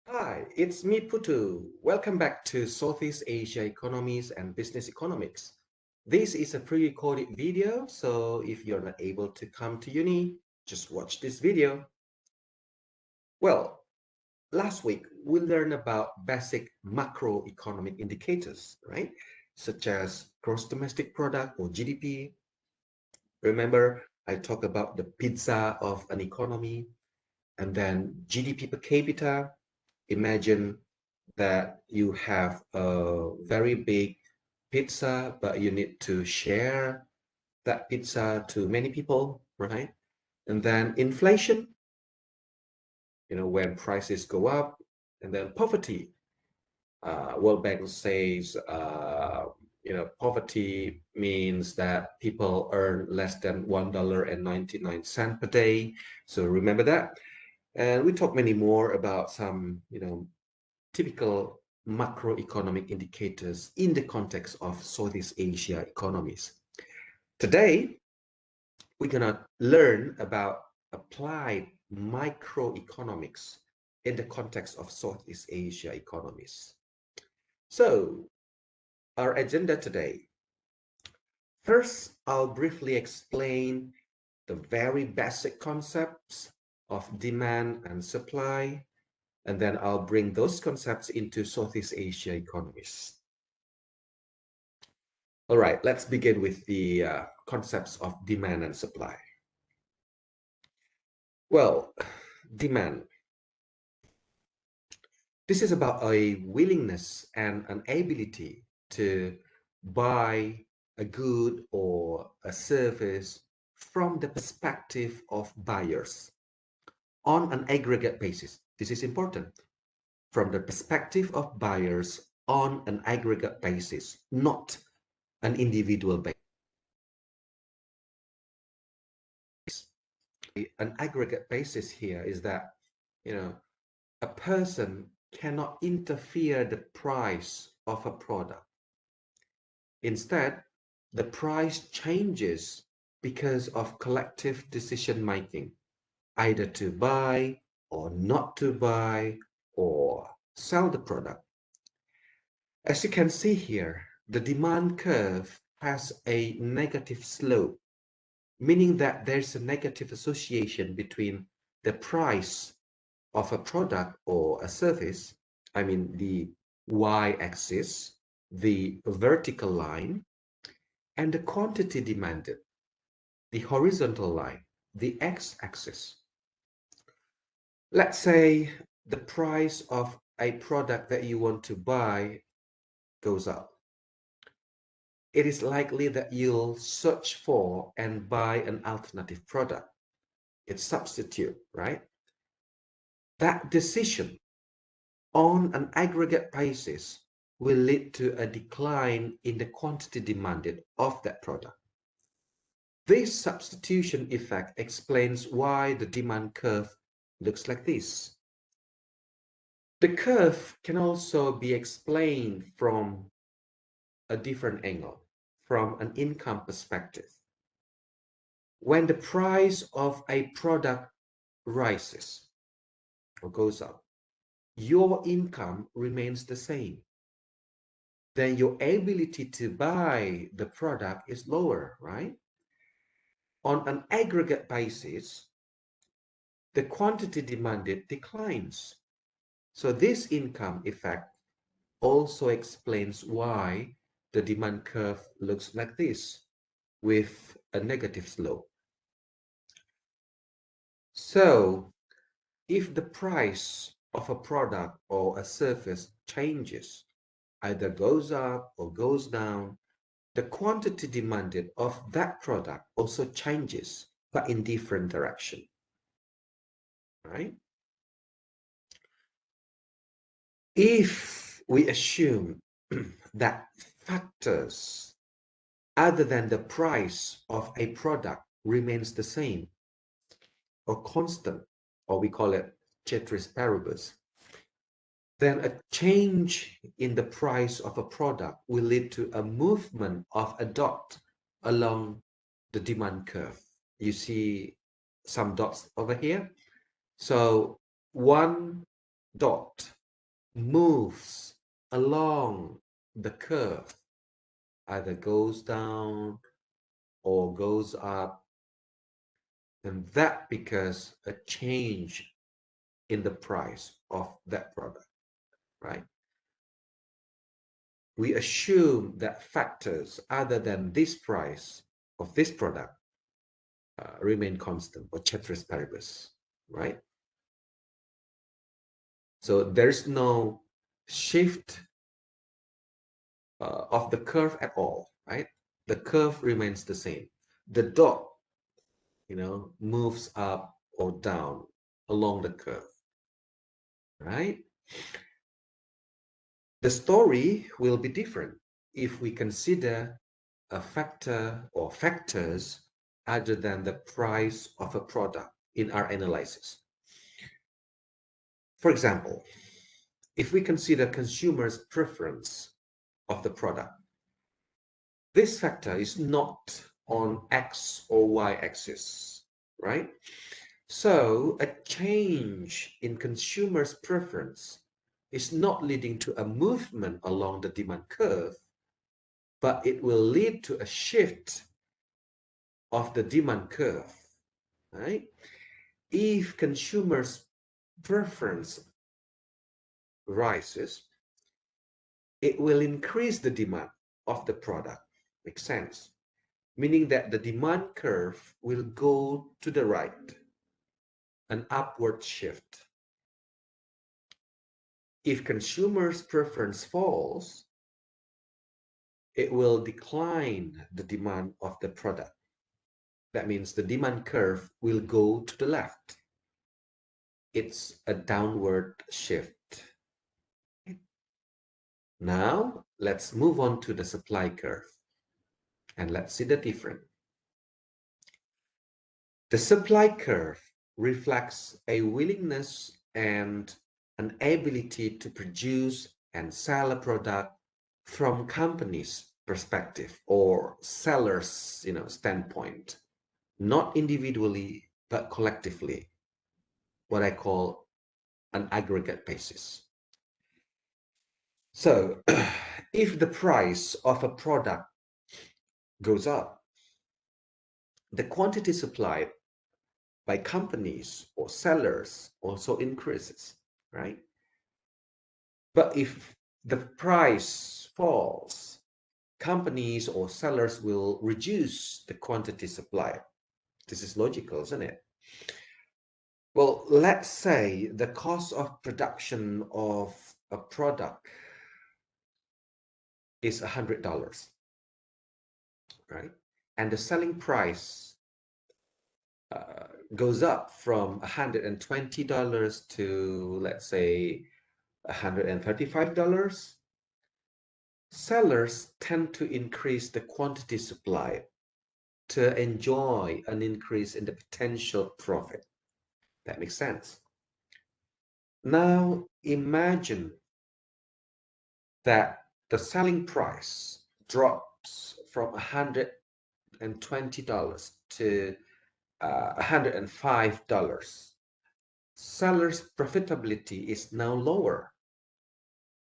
Hi, it's me Putu. Welcome back to Southeast Asia Economies and Business Economics. This is a pre-recorded video, so if you're not able to come to uni, just watch this video. Well, last week we learned about basic macroeconomic indicators, right? Such as gross domestic product or GDP. Remember, I talked about the pizza of an economy and then GDP per capita. Imagine that you have a very big pizza, but you need to share that pizza to many people, right? And then inflation, when prices go up, and then poverty. World Bank says, poverty means that people earn less than $1.99 per day. So remember that. And we talk many more about some, typical macroeconomic indicators in the context of Southeast Asia economies. Today, we're going to learn about applied microeconomics in the context of Southeast Asia economies. So, our agenda today. First, I'll briefly explain the very basic concepts of demand and supply, and then I'll bring those concepts into Southeast Asia economies. All right, let's begin with the concepts of demand and supply. Well, demand. This is about a willingness and an ability to buy a good or a service from the perspective of buyers on an aggregate basis. This is important. From the perspective of buyers on an aggregate basis, not an individual basis. An aggregate basis here is that, a person cannot interfere the price of a product. Instead, the price changes because of collective decision making, either to buy or not to buy or sell the product. As you can see here, the demand curve has a negative slope, meaning that there's a negative association between the price of a product or a service, I mean the y-axis, the vertical line, and the quantity demanded, the horizontal line, the x-axis. Let's say the price of a product that you want to buy goes up. It is likely that you'll search for and buy an alternative product. It's substitute, right? That decision on an aggregate basis will lead to a decline in the quantity demanded of that product. This substitution effect explains why the demand curve looks like this. The curve can also be explained from a different angle, from an income perspective. When the price of a product rises or goes up, your income remains the same. Then your ability to buy the product is lower, right? On an aggregate basis, the quantity demanded declines. So this income effect also explains why the demand curve looks like this, with a negative slope. So if the price of a product or a service changes, either goes up or goes down, the quantity demanded of that product also changes, but in different direction, right? If we assume that factors other than the price of a product remains the same or constant, or we call it ceteris paribus, then a change in the price of a product will lead to a movement of a dot along the demand curve. You see some dots over here. So one dot moves along the curve, either goes down or goes up, and that because a change in the price of that product, right? We assume that factors other than this price of this product remain constant, or ceteris paribus, right? So there's no shift of the curve at all, right? The curve remains the same. The dot, moves up or down along the curve, right? The story will be different if we consider a factor or factors other than the price of a product in our analysis. For example, if we consider consumers' preference of the product, this factor is not on X or Y axis, right? So a change in consumers' preference is not leading to a movement along the demand curve, but it will lead to a shift of the demand curve, right? If consumers' preference rises, it will increase the demand of the product. Makes sense? Meaning that the demand curve will go to the right, an upward shift. If consumers' preference falls, it will decline the demand of the product. That means the demand curve will go to the left. It's a downward shift. Now, let's move on to the supply curve. And let's see the difference. The supply curve reflects a willingness and an ability to produce and sell a product from companies' perspective or sellers' standpoint, not individually but collectively, what I call an aggregate basis. So if the price of a product goes up, the quantity supplied by companies or sellers also increases, right? But if the price falls, companies or sellers will reduce the quantity supplied. This is logical, isn't it? Well, let's say the cost of production of a product is $100, right? And the selling price goes up from $120 to, let's say, $135. Sellers tend to increase the quantity supply to enjoy an increase in the potential profit. That makes sense. Now imagine that the selling price drops from $120 to $105. Sellers' profitability is now lower.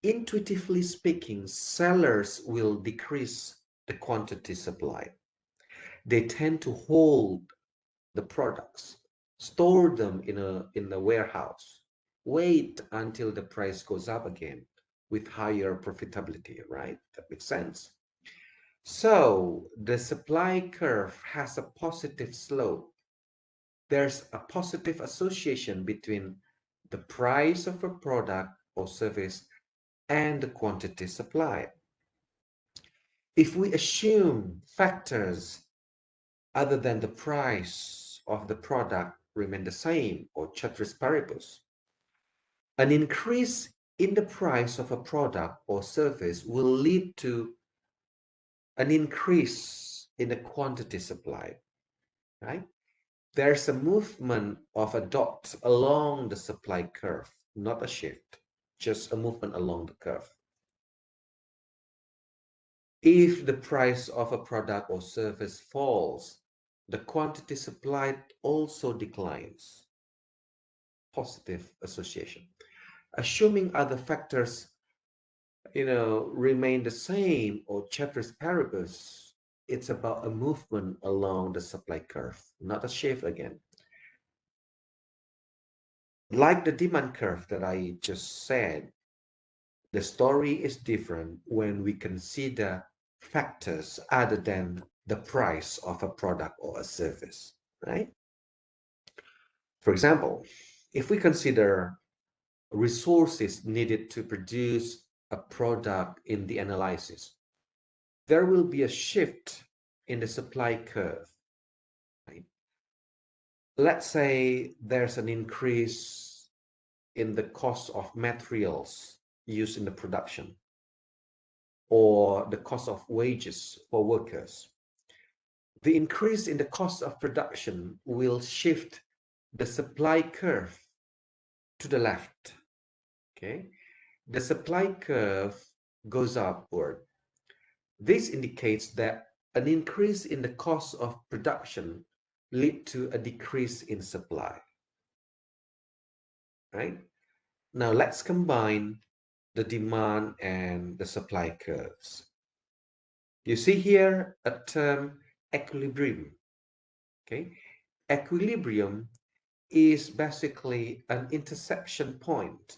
Intuitively speaking, sellers will decrease the quantity supply. They tend to hold the products, store them in the warehouse, wait until the price goes up again with higher profitability, right? That makes sense. So the supply curve has a positive slope. There's a positive association between the price of a product or service and the quantity supplied. If we assume factors other than the price of the product remain the same, or ceteris paribus, an increase in the price of a product or service will lead to an increase in the quantity supplied, right? There's a movement of a dot along the supply curve, not a shift, just a movement along the curve. If the price of a product or service falls, the quantity supplied also declines. Positive association. Assuming other factors, remain the same or ceteris paribus, it's about a movement along the supply curve, not a shift again. Like the demand curve that I just said, the story is different when we consider factors other than the price of a product or a service, right? For example, if we consider resources needed to produce a product in the analysis, there will be a shift in the supply curve, right? Let's say there's an increase in the cost of materials used in the production or the cost of wages for workers. The increase in the cost of production will shift the supply curve to the left, okay? The supply curve goes upward. This indicates that an increase in the cost of production lead to a decrease in supply, right? Now let's combine the demand and the supply curves. You see here a term equilibrium, okay? Equilibrium is basically an intersection point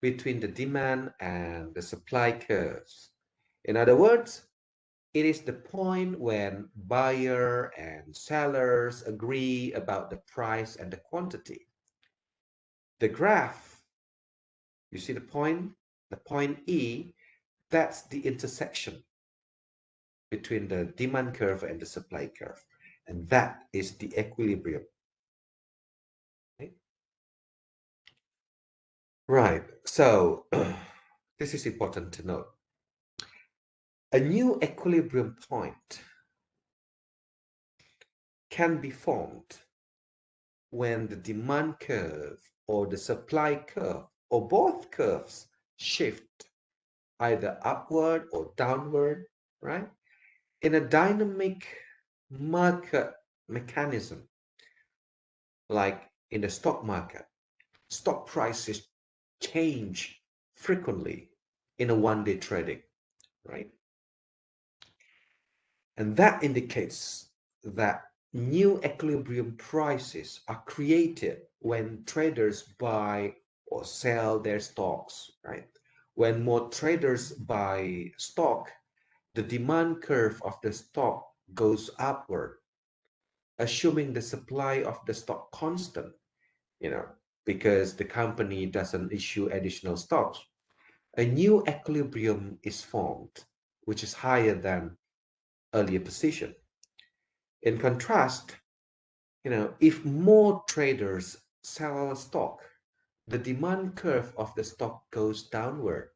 between the demand and the supply curves. In other words, it is the point when buyer and sellers agree about the price and the quantity. The graph, you see the point E, that's the intersection between the demand curve and the supply curve. And that is the equilibrium. Okay? Right, so this is important to note. A new equilibrium point can be formed when the demand curve or the supply curve or both curves shift either upward or downward, right? In a dynamic market mechanism, like in the stock market, stock prices change frequently in a one-day trading, right? And that indicates that new equilibrium prices are created when traders buy or sell their stocks, right? When more traders buy stock, the demand curve of the stock goes upward, assuming the supply of the stock constant, you know, because the company doesn't issue additional stocks. A new equilibrium is formed, which is higher than earlier position. In contrast, if more traders sell a stock, the demand curve of the stock goes downward.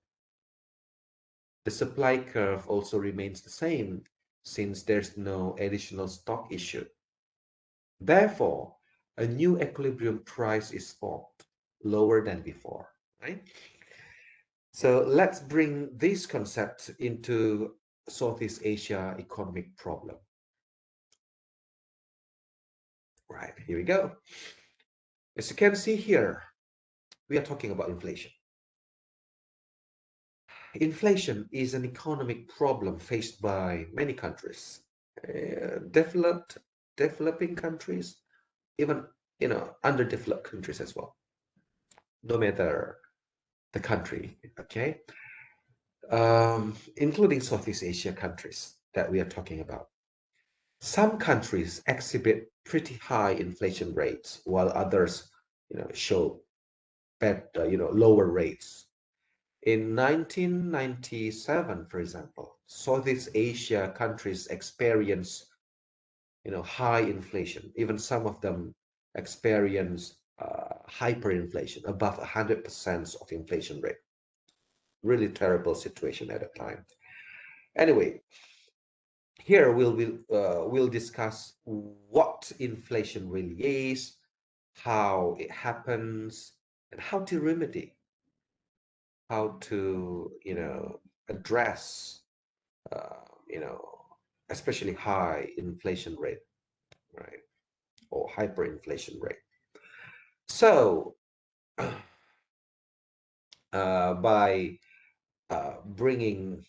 The supply curve also remains the same since there's no additional stock issued. Therefore, a new equilibrium price is formed, lower than before, right? So let's bring this concept into Southeast Asia economic problem. Right, here we go. As you can see here, we are talking about inflation. Inflation is an economic problem faced by many countries, developing countries, even underdeveloped countries as well. No matter the country, okay, including Southeast Asia countries that we are talking about. Some countries exhibit pretty high inflation rates, while others, show lower rates. In 1997, for example, Southeast Asia countries experienced, high inflation. Even some of them experience hyperinflation, above 100% of inflation rate. Really terrible situation at the time. Anyway, here we'll discuss what inflation really is, how it happens, and how to remedy, how to address uh, you know especially high inflation rate, right, or hyperinflation rate. So by bringing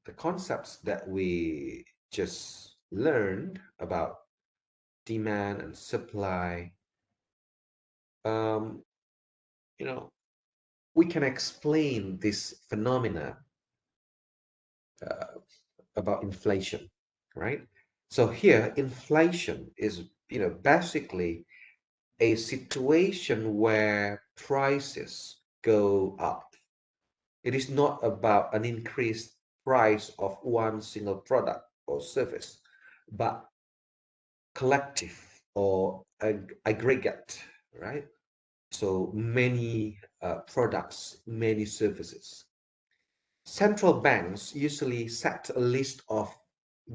the concepts that we just learned about demand and supply. um, you know, we can explain this phenomena uh, about inflation, right? So here, inflation is, basically a situation where prices go up. It is not about an increased price of one single product or service, but collective or aggregate, right? So many products, many services. Central banks usually set a list of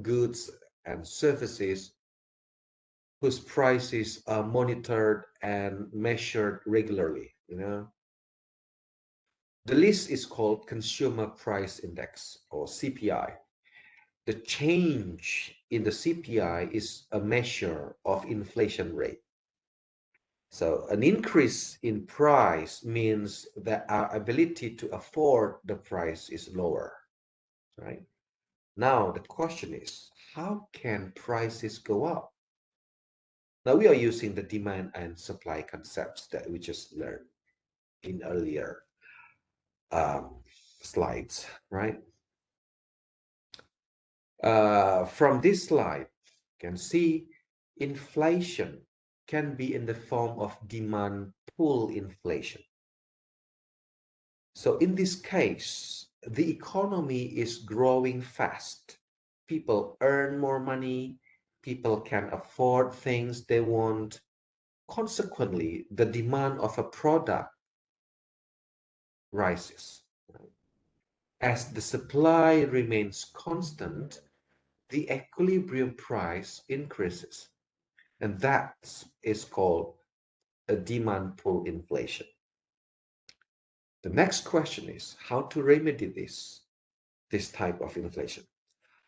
goods and services whose prices are monitored and measured regularly. The list is called Consumer Price Index, or CPI. The change in the CPI is a measure of inflation rate. So an increase in price means that our ability to afford the price is lower, right? Now the question is, how can prices go up? Now we are using the demand and supply concepts that we just learned in earlier um, slides, right? From this slide, you can see inflation can be in the form of demand pull inflation. So in this case, the economy is growing fast. People earn more money, people can afford things they want. Consequently, the demand of a product rises. As the supply remains constant, the equilibrium price increases. And that is called a demand pull inflation. The next question is how to remedy this type of inflation.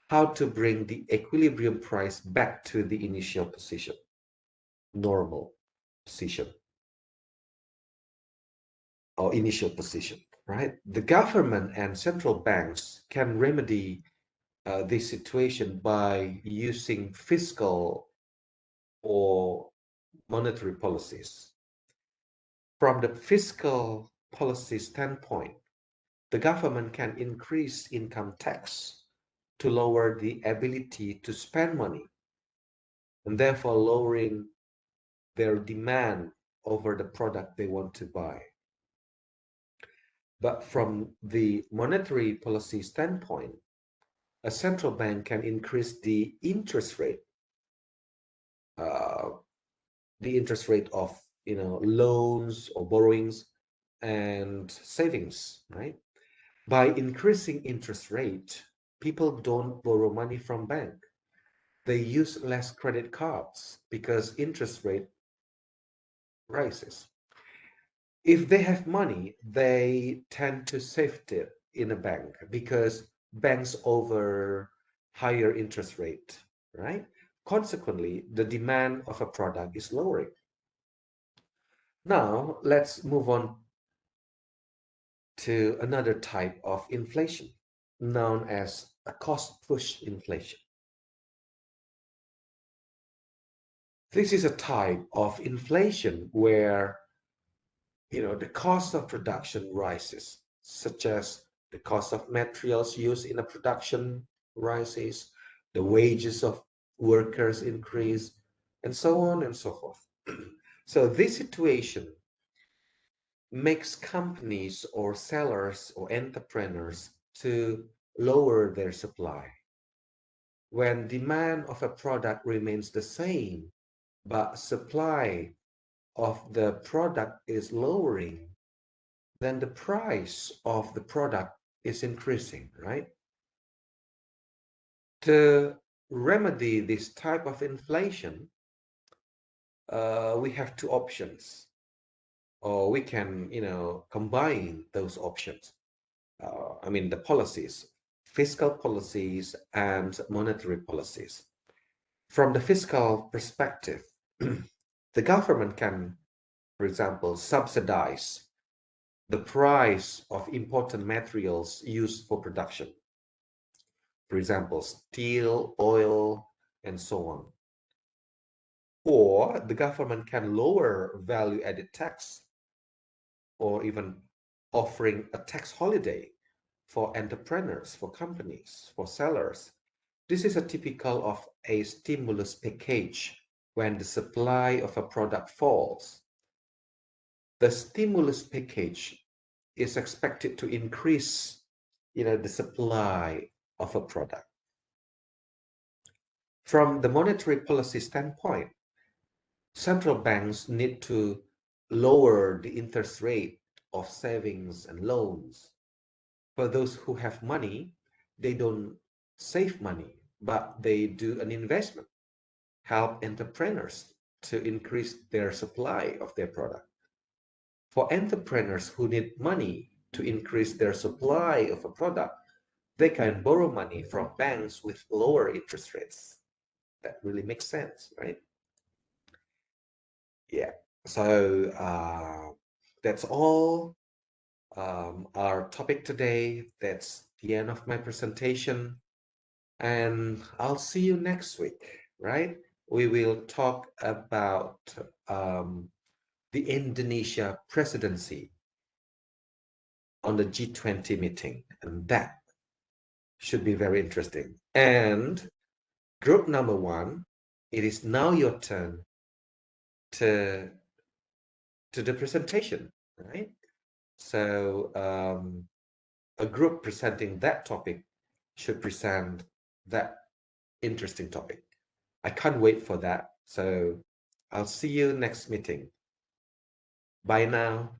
How to bring the equilibrium price back to the initial position, normal position, or initial position, right? The government and central banks can remedy this situation by using fiscal or monetary policies. From the fiscal policy standpoint, the government can increase income tax to lower the ability to spend money and therefore lowering their demand over the product they want to buy. But from the monetary policy standpoint, a central bank can increase uh, the interest rate of loans or borrowings and savings, right? By increasing interest rate, people don't borrow money from bank. They use less credit cards because interest rate rises. If they have money, they tend to save it in a bank because banks offer higher interest rate, right? Consequently, the demand of a product is lowering. Now, let's move on to another type of inflation known as a cost push inflation. This is a type of inflation where the cost of production rises, such as the cost of materials used in a production rises, the wages of workers increase, and so on and so forth. So this situation makes companies or sellers or entrepreneurs to lower their supply. When demand of a product remains the same, but supply of the product is lowering, then the price of the product is increasing, right? To remedy this type of inflation, we have two options, or we can, combine those options. I mean, the policies, fiscal policies and monetary policies. From the fiscal perspective, the government can, for example, subsidize the price of important materials used for production. For example, steel, oil, and so on. Or the government can lower value-added tax, or even offering a tax holiday for entrepreneurs, for companies, for sellers. This is a typical of a stimulus package when the supply of a product falls. The stimulus package is expected to increase, the supply of a product. From the monetary policy standpoint, central banks need to lower the interest rate of savings and loans. For those who have money, they don't save money, but they do an investment, help entrepreneurs to increase their supply of their product. For entrepreneurs who need money to increase their supply of a product, they can borrow money from banks with lower interest rates. That really makes sense, right? Yeah. So that's all our topic today. That's the end of my presentation. And I'll see you next week, right? We will talk about the Indonesia presidency on the G20 meeting, and that should be very interesting. And group number one, it is now your turn to the presentation, right? So a group presenting that topic should present that interesting topic. I can't wait for that. So I'll see you next meeting. Bye now.